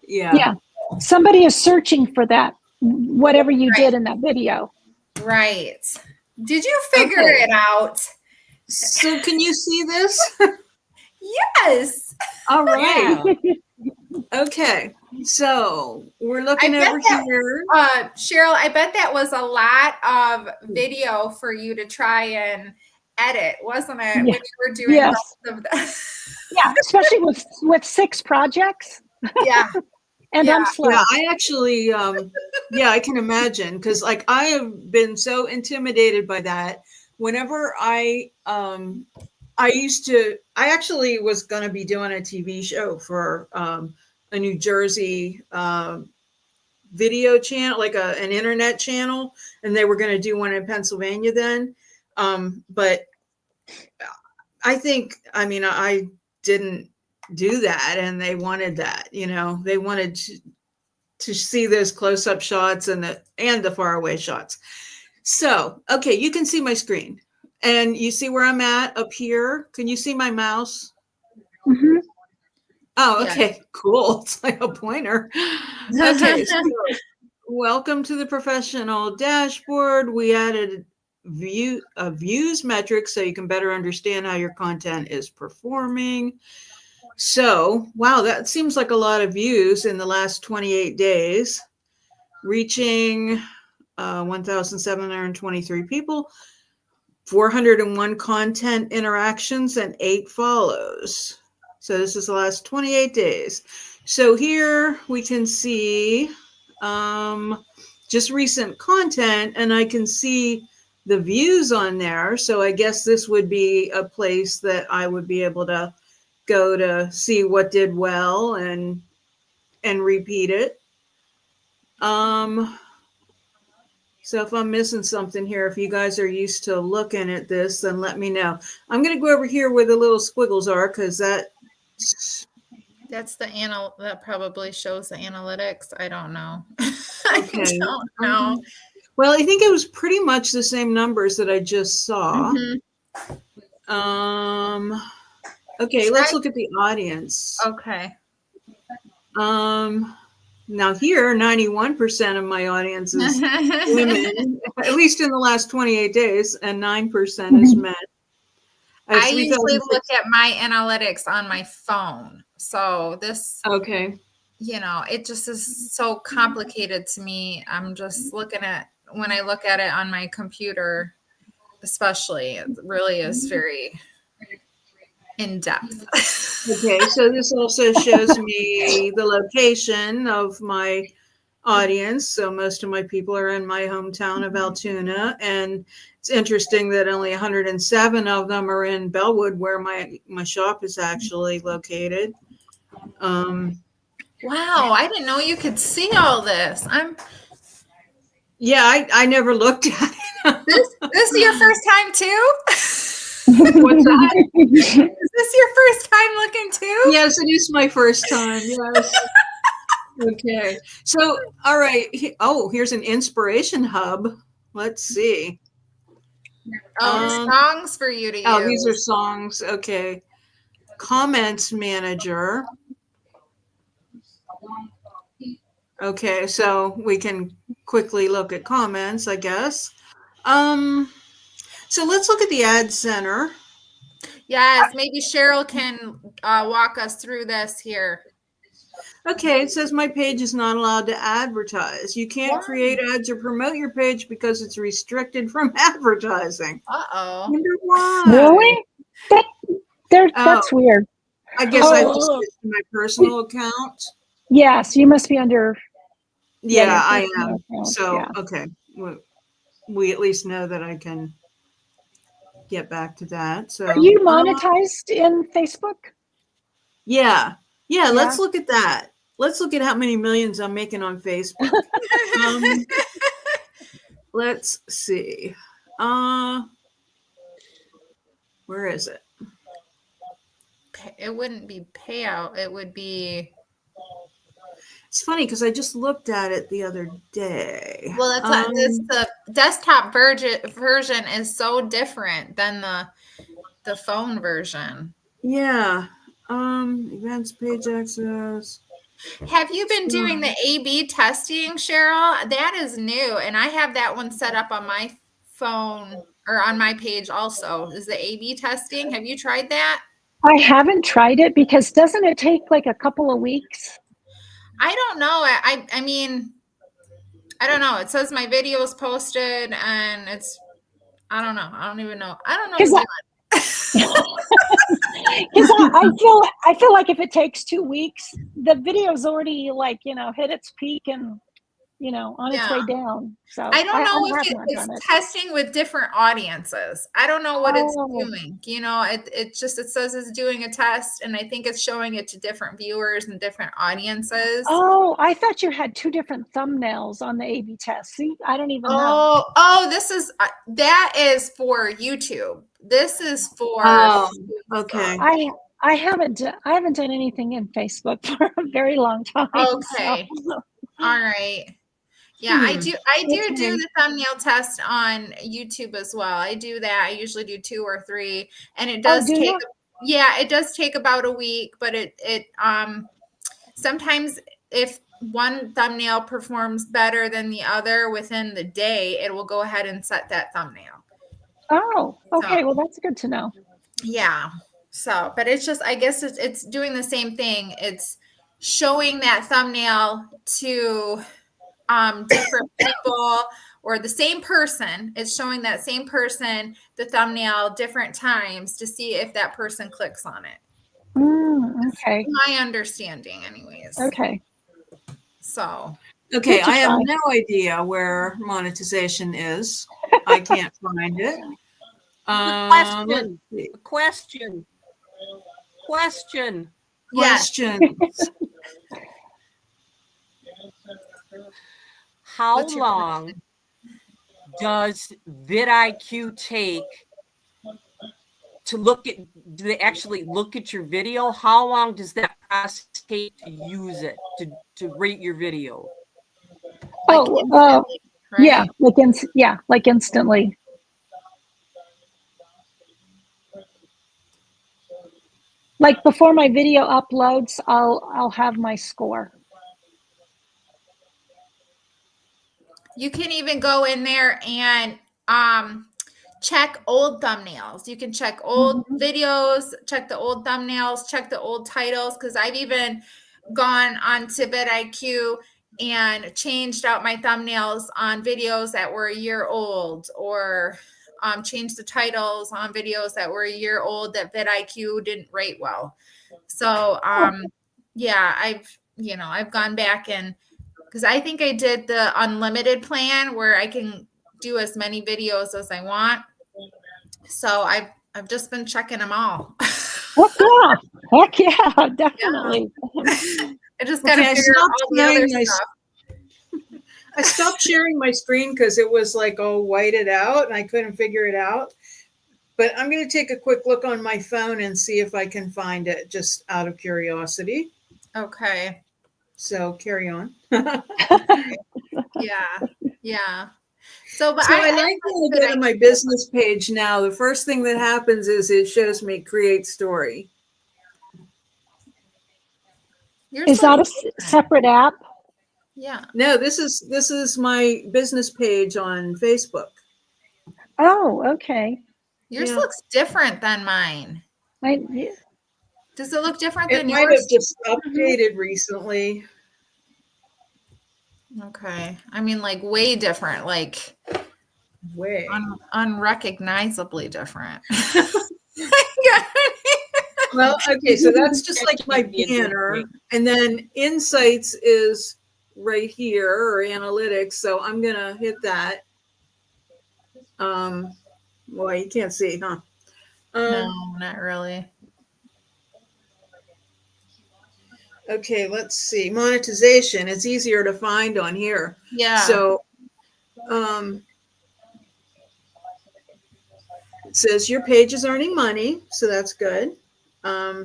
Yeah. Somebody is searching for that, whatever you did in that video. Right. Did you figure it out? So can you see this? Yes. All right. Yeah. Okay. So we're I looking bet over that- here. Cheryl, I bet that was a lot of video for you to try and edit, wasn't it? Yeah. When you were doing Yes. most of the Yeah, especially with 6 projects, yeah. and Yeah. I'm slow. Yeah, I actually, yeah, I can imagine because, like, I have been so intimidated by that. Whenever I actually was going to be doing a TV show for a New Jersey video channel, like an internet channel, and they were going to do one in Pennsylvania then. But I think, I mean, I didn't do that, and they wanted that, they wanted to see those close-up shots and the faraway shots. So, okay, you can see my screen, and you see where I'm at up here. Can you see my mouse? Mhm. Oh, Yeah. okay, cool. It's like a pointer. Okay, so welcome to the professional dashboard. We added views metrics so you can better understand how your content is performing. So, wow, that seems like a lot of views in the last 28 days, reaching 1,723 people, 401 content interactions, and 8 follows. So this is the last 28 days. So here we can see just recent content, and I can see the views on there. So I guess this would be a place that I would be able to go to see what did well and repeat it. So if I'm missing something here, if you guys are used to looking at this, then let me know. I'm going to go over here where the little squiggles are because that. That's that probably shows the analytics. I don't know. Okay. I don't know. Well, I think it was pretty much the same numbers that I just saw. Mhm. Okay, let's look at the audience. Okay. Now here, 91% of my audience is women, at least in the last 28 days, and 9% is men. I usually look at my analytics on my phone. So this, okay. it just is so complicated to me. I'm just looking at, when I look at it on my computer, especially, it really is very in depth. Okay, so this also shows me the location of my audience. So most of my people are in my hometown of Altoona, and it's interesting that only 107 of them are in Bellwood, where my shop is actually located. Wow, I didn't know you could see all this. Yeah, I never looked at it. This is your first time too? What's that? Is this your first time looking too? Yes, it is my first time. Yes. Okay. So, all right. Oh, here's an inspiration hub. Let's see. Songs for you to use. Oh, these are songs. Okay. Comments manager. Okay, so we can quickly look at comments, I guess. So let's look at the ad center. Yes, maybe Cheryl can walk us through this here. Okay, it says my page is not allowed to advertise. You can't create ads or promote your page because it's restricted from advertising. Uh-oh. Wonder why? Really? That's weird. I guess I just switched to my personal account. Yes, you must be under. Yeah, I am. Account. So, Yeah. okay. We at least know that I can get back to that. So, Are you monetized in Facebook? Yeah. Let's look at that. Let's look at how many millions I'm making on Facebook. Let's see. Where is it? It wouldn't be payout. It would be. It's funny because I just looked at it the other day. Well, that's the desktop version is so different than the phone version. Yeah. Events, page access. Have you been doing the A/B testing, Cheryl? That is new, and I have that one set up on my phone or on my page also, is the A/B testing. Have you tried that? I haven't tried it because doesn't it take like a couple of weeks? I don't know. I mean, I don't know. It says my video is posted and it's, I don't know. I don't even know. I don't know Because I feel like if it takes 2 weeks, the video's already like, hit its peak and, on its way down. So I don't know if have not done it's it. testing with different audiences. I don't know what it's Oh. doing. It says it's doing a test, and I think it's showing it to different viewers and different audiences. Oh, I thought you had 2 different thumbnails on the A/B test. See, I don't even know. Oh, this is that is for YouTube. This is for Okay. I haven't done anything in Facebook for a very long time. Okay. So. All right. Yeah, I do the thumbnail test on YouTube as well. I do that. I usually do 2 or 3, and it does take it does take about a week, but it sometimes if one thumbnail performs better than the other within the day, it will go ahead and set that thumbnail. Oh, okay. Well, that's good to know. Yeah. So, but it's just, I guess it's doing the same thing. It's showing that thumbnail to different people or the same person. It's showing that same person the thumbnail different times to see if that person clicks on it. Okay. My understanding, anyways. Okay. So. Okay, I have no idea where monetization is. I can't find it. Question. Yes. How long does Vid I.Q take to do they actually look at your video? How long does that process take to use it, to rate your video? Right? Yeah, like instantly. Like before my video uploads, I'll have my score. You can even go in there and check old thumbnails. You can check old videos, check the old thumbnails, check the old titles, because I've even gone on to Vid I.Q and changed out my thumbnails on videos that were a year old, or changed the titles on videos that were a year old that Vid I.Q didn't rate well. So yeah, I've gone back and, because I think I did the unlimited plan where I can do as many videos as I want. So I've just been checking them all. Heck yeah, definitely. Yeah. I just got to figure out all the other stuff. I stopped sharing my screen because it was like all whited out and I couldn't figure it out. But I'm going to take a quick look on my phone and see if I can find it, just out of curiosity. Okay. So carry on. Yeah. So I like when I go to my business page now. The first thing that happens is it shows me create story. Is that a separate app? Yeah. No, this is my business page on Facebook. Oh, okay. Yours looks different than mine. Does it look different than yours? It might have just updated recently. Okay. I mean, like way different, like way unrecognizably different. Well, okay, so that's just like my banner. And then insights is right here, or analytics. So I'm going to hit that. Well, you can't see, huh? No, not really. Okay, let's see. Monetization. It's easier to find on here. Yeah. So it says your page is earning money. So that's good. I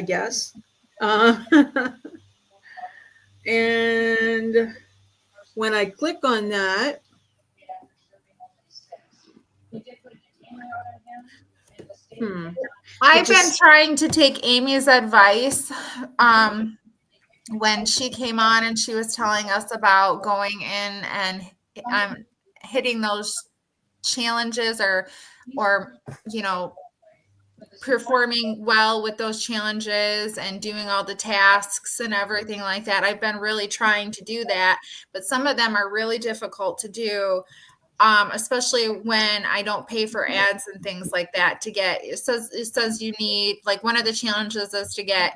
guess. And when I click on that, I've been trying to take Amy's advice when she came on and she was telling us about going in and hitting those challenges or performing well with those challenges and doing all the tasks and everything like that. I've been really trying to do that, but some of them are really difficult to do. Especially when I don't pay for ads and things like that to get, it says you need, like, one of the challenges is to get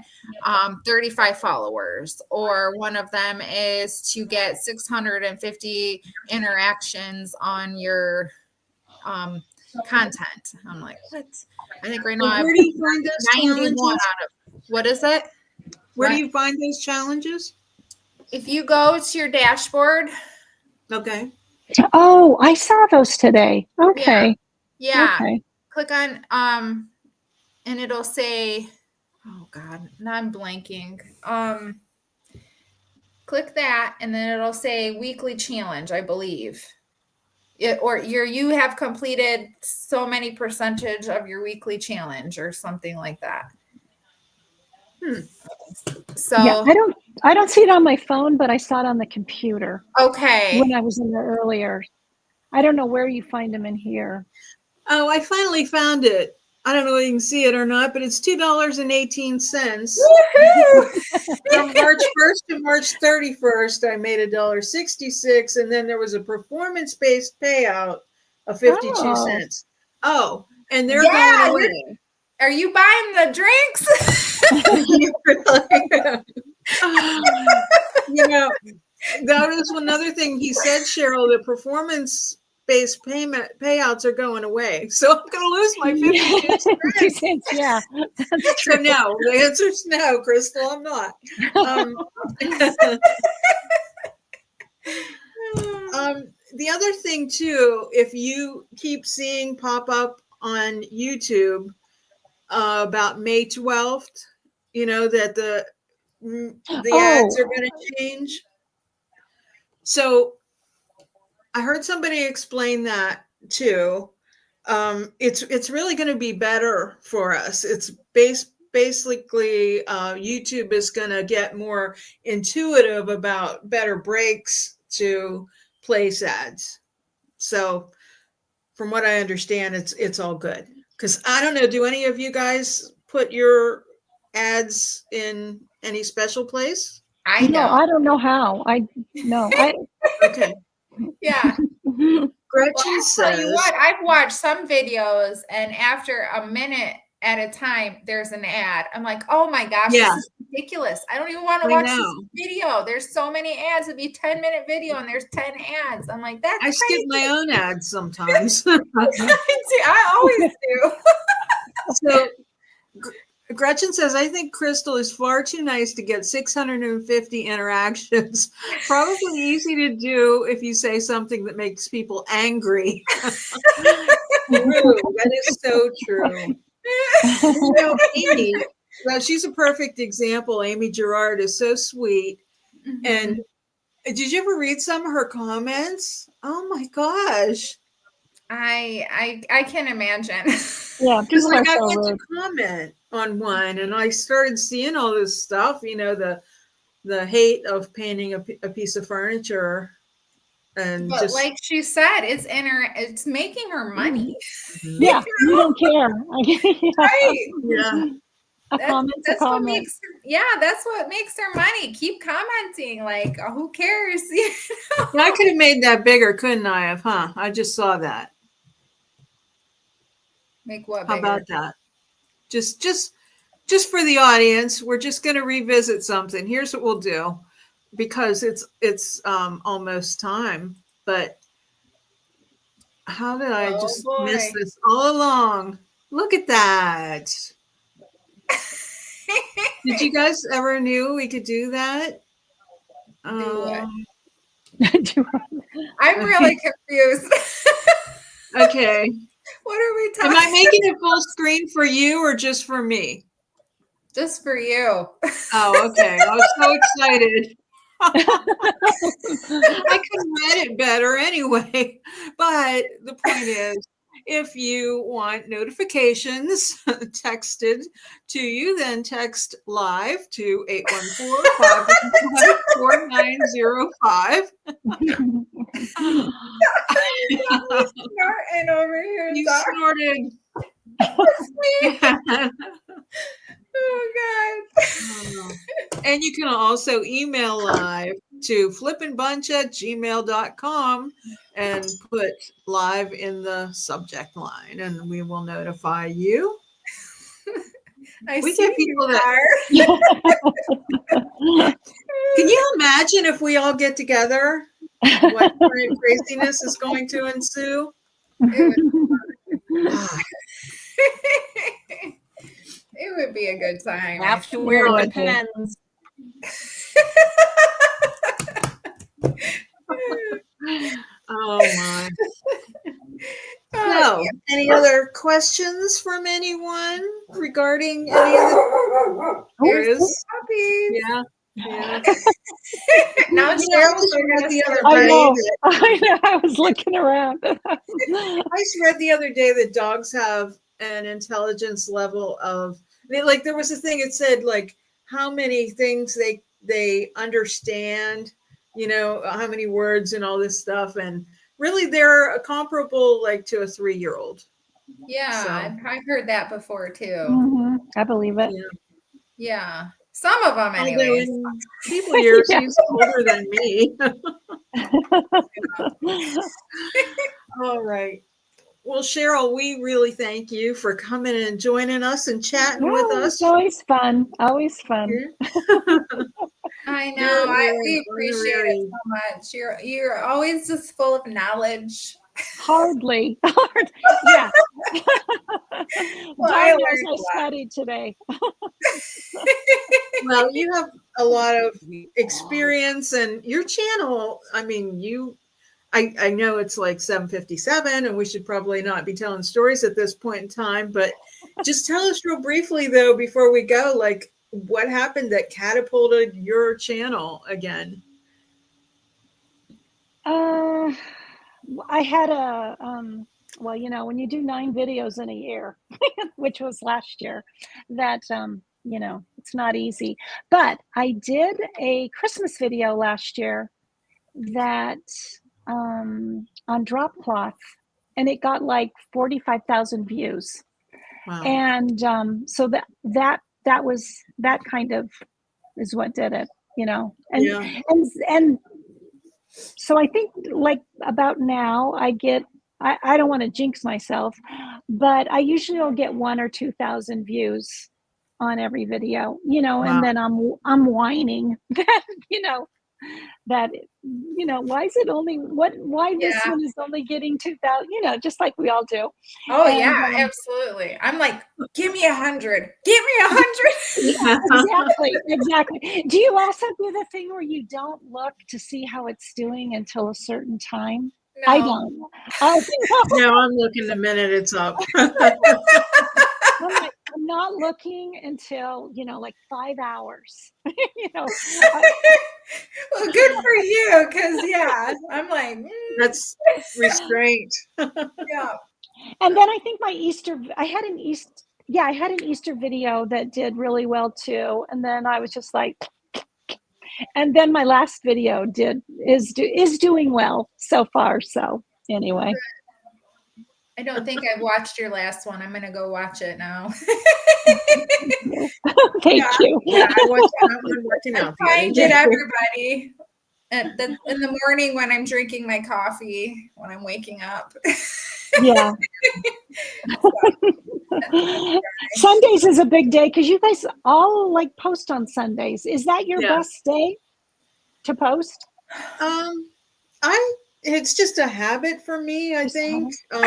35 followers, or one of them is to get 650 interactions on your content. I'm like, what? I think right now I have Where do you find those 91 challenges? out of, what is it? Where What? do you find those challenges? If you go to your dashboard. Okay. Oh, I saw those today. Okay. Yeah. Okay. Click on and it'll say, oh God, now I'm blanking. Click that, and then it'll say weekly challenge, I believe. You have completed so many percentage of your weekly challenge or something like that. So Yeah, I don't see it on my phone, but I saw it on the computer okay. when I was in there earlier. I don't know where you find them in here. Oh, I finally found it. I don't know if you can see it or not, but it's $2.18. From March 1st to March 31st, I made $1.66, and then there was a performance-based payout of 52 Oh. cents. Oh, and they're Yeah, going away. Are you buying the drinks? You know, that is another thing he said, Cheryl, the performance-based payouts are going away. So I'm going to lose my 52 cents. Yeah. So no, the answer is no, Crystal, I'm not. The other thing too, if you keep seeing pop up on YouTube about May 12th, that the ads are going to change. So I heard somebody explain that too. It's really going to be better for us. It's basically YouTube is going to get more intuitive about better breaks to place ads. So from what I understand, it's all good. Because I don't know, do any of you guys put your ads in any special place? I No, don't. I don't know how. Okay. Yeah. Gretchen Well, says, I'll tell you what, I've watched some videos, and after a minute at a time, there's an ad. I'm like, oh my gosh, Yeah. this is ridiculous. I don't even want to I watch know. this video. There's so many ads. It'd be a 10-minute video, and there's 10 ads. I'm like, that's I skip crazy. my own ads sometimes. I always do. So Gretchen says, I think Crystal is far too nice to get 650 interactions. Probably easy to do if you say something that makes people angry. True. That is so true. Amy, well, she's a perfect example. Amy Gerard is so sweet. Mm-hmm. And did you ever read some of her comments? Oh my gosh. I can imagine. Yeah, because people are I so went rude. to comment on one, and I started seeing all this stuff. The hate of painting a piece of furniture, and But just like she said, it's making her money. Yeah, you don't care. Right. yeah. A comment's a That's what comment. that's what makes her money. Keep commenting. Like, who cares? Well, I could have made that bigger, couldn't I have? Huh? I just saw that. Make what How bigger? about that? Just for the audience, we're just going to revisit something. Here's what we'll do, because it's almost time. But how did I just miss this all along? Look at that. Did you guys ever knew we could do that? Do it. I'm I'm really confused. Okay. What are we talking Am I making it full screen for you or just for me? Just for you. Oh, okay. I was so excited. I could have read it better anyway. But the point is, if you want notifications texted to you, then text live to 814-515-4905. Snorting over here. You Doc. snorted. Oh God. And you can also email live to flippinbunch@gmail.com and put live in the subject line, and we will notify you. I We see get people you that. are. Can you imagine if we all get together? What kind of craziness is going to ensue? It would be a good time. Have to wear Yeah, the I do. pens. Oh my. Oh, So, any other questions from anyone regarding any of the There's areas? puppies. Yeah. Yeah. Now You know, I Cheryl's just read gonna the other start I day know. that I know. I was looking around. I just read the other day that dogs have an intelligence level of like there was a thing it said like how many things they understand, you know, how many words and all this stuff, and really they're comparable like to a 3-year-old. Yeah, So, I've heard that before too. Mhm, I believe it. yeah. Yeah, some of them, Although anyways. in people years Yeah. he's older than me. All right. Well, Cheryl, we really thank you for coming and joining us and chatting with No, us. it's always fun. Always fun. I know. You're We appreciate it honorary. so much. You're always just full of knowledge. Hardly. Hard. Yeah. Well, Dawn I knows learned I a lot. studied today. Well, you have a lot of experience, and your channel, I mean, I know it's like 7:57 and we should probably not be telling stories at this point in time, but just tell us real briefly though before we go, like what happened that catapulted your channel again? I had a well, you know, when you do 9 videos in a year, which was last year, that you know, it's not easy. But I did a Christmas video last year that on drop cloth, and it got like 45,000 views. Wow. And so that was that kind of is what did it, you know. And Yeah. and so I think like about now I get I don't want to jinx myself, but I usually will get 1 or 2,000 views on every video, you know, Wow. and then I'm whining that, you know, that you know, why is it only why this Yeah. one is only getting 2,000, you know, just like we all do. Oh And, yeah, absolutely. I'm like, give me 100. Give me 100. exactly. Do you also do the thing where you don't look to see how it's doing until a certain time? I No. don't. I No, I'm looking the minute it's up. I'm like, I'm not looking until, you know, like 5 hours. You know, Well, good for you, because yeah, I'm like, That's restraint. yeah. and then I think my I had an Easter video that did really well too. And then I was just like, and then my last video is doing well so far. So anyway. I don't think I've watched your last one. I'm gonna go watch it now. Thank you. Yeah, I watched that one working out the Try other and get day. everybody in the morning when I'm drinking my coffee, when I'm waking up. Yeah. Sundays is a big day because you guys all like post on Sundays. Is that your Yeah. best day to post? It's just a habit for me, I think. Well,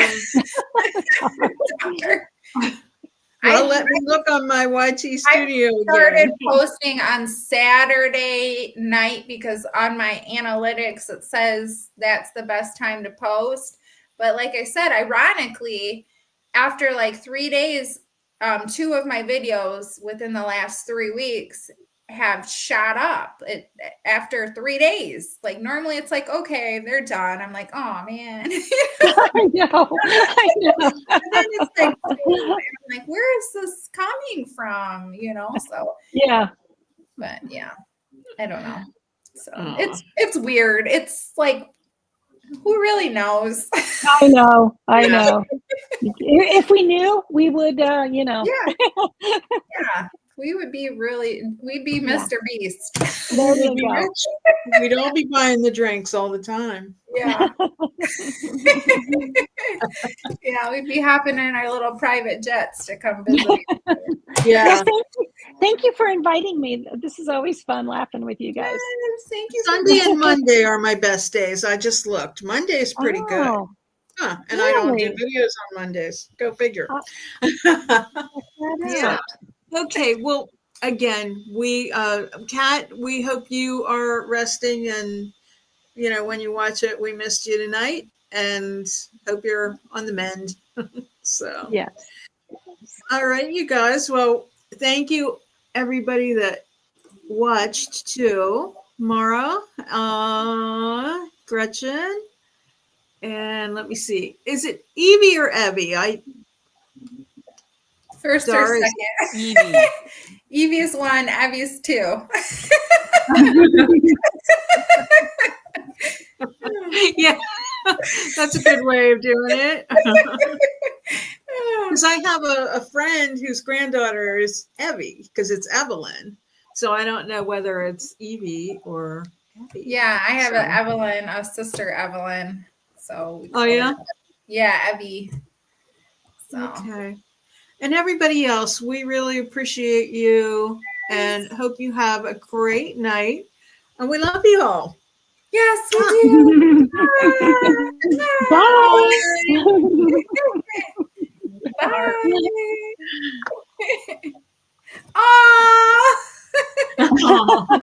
let me look on my YT studio Started again. posting on Saturday night because on my analytics it says that's the best time to post. But like I said, ironically, after like 3 days, 2 of my videos within the last 3 weeks have shot up after 3 days. Like normally it's like, okay, they're done. I'm like, oh man. I know. I know. And then it's like, I'm like, where is this coming from? So Yeah. but yeah, I don't know. So Aw. it's weird. It's like, who really knows? I know. I Yeah. know. If we knew, we would, Yeah. Yeah. We'd be Yeah. Mr. Beast. There We'd you be go. rich. We'd all be buying the drinks all the time. Yeah. Yeah, we'd be hopping in our little private jets to come visit. Yeah. Well, thank you for inviting me. This is always fun laughing with you guys. Yes, thank you. Sunday and Monday are my best days. I just looked. Monday is pretty good. Oh, Huh. And I don't do really? videos on Mondays. Go figure. Check that Yeah. out. Okay. Well, again, Kat, we hope you are resting, and when you watch it, we missed you tonight, and hope you're on the mend. So, Yes. all right, you guys. Well, thank you, everybody that watched too. Mara, Gretchen, and let me see. Is it Evie or Evie? First or Dar is second. Evie. Evie's 1, Evie's 2. Yeah, that's a good way of doing it. Because I have a friend whose granddaughter is Evie, because it's Evelyn. So I don't know whether it's Evie or Evie. Yeah, I have So- an Evelyn, a sister Evelyn. So we Oh, call yeah? her- yeah, Evie. So Okay. And everybody else, we really appreciate you and hope you have a great night. And we love you all. yes, we do. Bye. Bye. Bye. Aww. Aw.